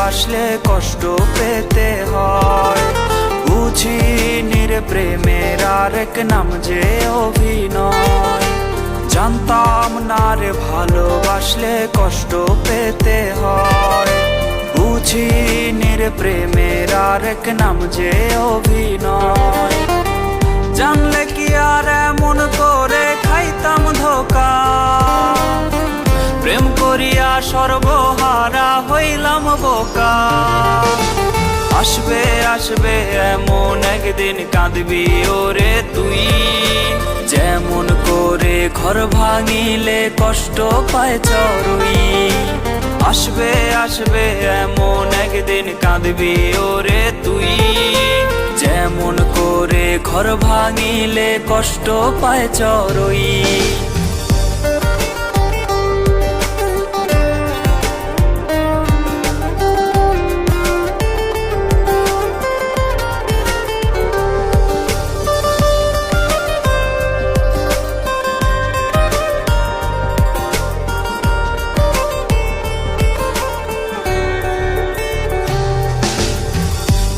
ভালোবাসলে কষ্ট পেতে হয়। বুঝিনি রে প্রেমের আরেক নাম যে অভিনয়। জানতাম না রে ভালোবাসলে কষ্ট পেতে হয়। বুঝিনি রে প্রেমের আরেক নাম যে অভিনয়। জানলে কি আর এমন করে খাইতাম ধোকা। প্রেম করিয়া সর্বহারা হইলাম বোকা। আসবে আসবে এমন একদিন কাঁদবি ওরে তুই। যেমন করে ঘর ভাঙিলে কষ্ট পায় চড়ুই। আসবে আসবে এমন একদিন কাঁদবি ওরে তুই। যেমন করে ঘর ভাঙিলে কষ্ট পায় চড়ুই।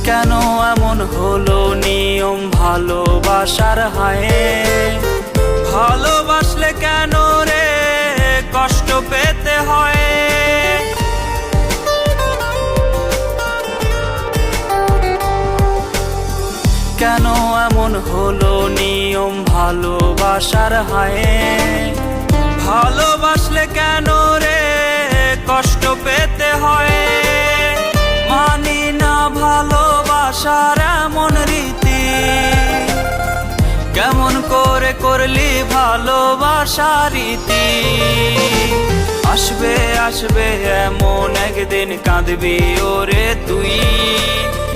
কেন এমন হলো নিয়ম ভালোবাসার হায়। ভালোবাসলে কেন রে কষ্ট পেতে হয়। কেন এমন হলো নিয়ম ভালোবাসার হায়। ভালোবাসলে কেন রে কষ্ট পেতে হয়। মানি না ভালোবাসার এমন রীতি। কেমন করে করলি ভালোবাসার রীতি। আসবে আসবে এমন একদিন কাঁদবি ওরে তুই।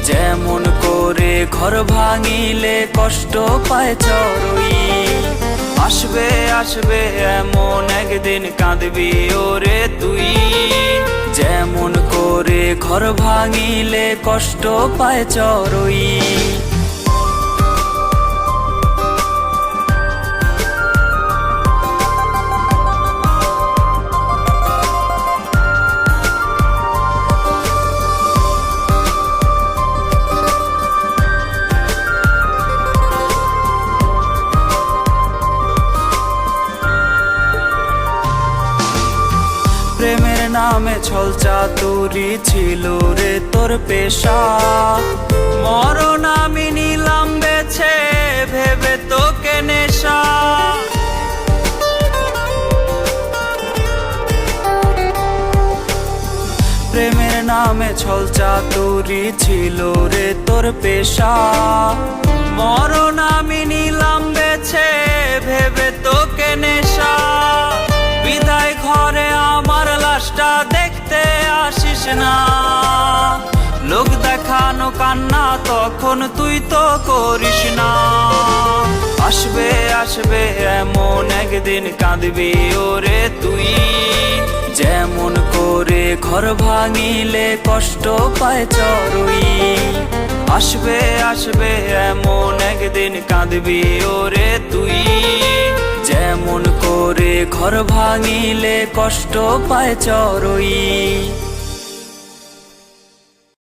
যেমন করে ঘর ভাঙিলে কষ্ট পায় চড়ুই। আসবে আসবে এমন একদিন কাঁদবি ওরে তুই। যেমন করে ঘর ভাঙিলে কষ্ট পায় চড়ুই। প্রেমের নামে ছল চাতুরি ছিল রে তোর পেশা। মরণ আমি নিলাম বেছে ভেবে তোকে নেশা। প্রেমের নামে ছল চাতুরি ছিল রে তোর পেশা। মরণ আমি নিলাম বেছে ভেবে তোকে নেশা। বিদায় ঘরে আমার লাশটা দেখতে আসিস না। লোক দেখানো কান্না তখন তুই তো করিস না। আসবে আসবে এমন একদিন কাঁদবি ওরে তুই। যেমন করে ঘর ভাঙিলে কষ্ট পায় চড়ুই। আসবে আসবে এমন একদিন কাঁদবি ওরে তুই। যেমন করে ঘর ভাঙিলে কষ্ট পায় চড়ুই।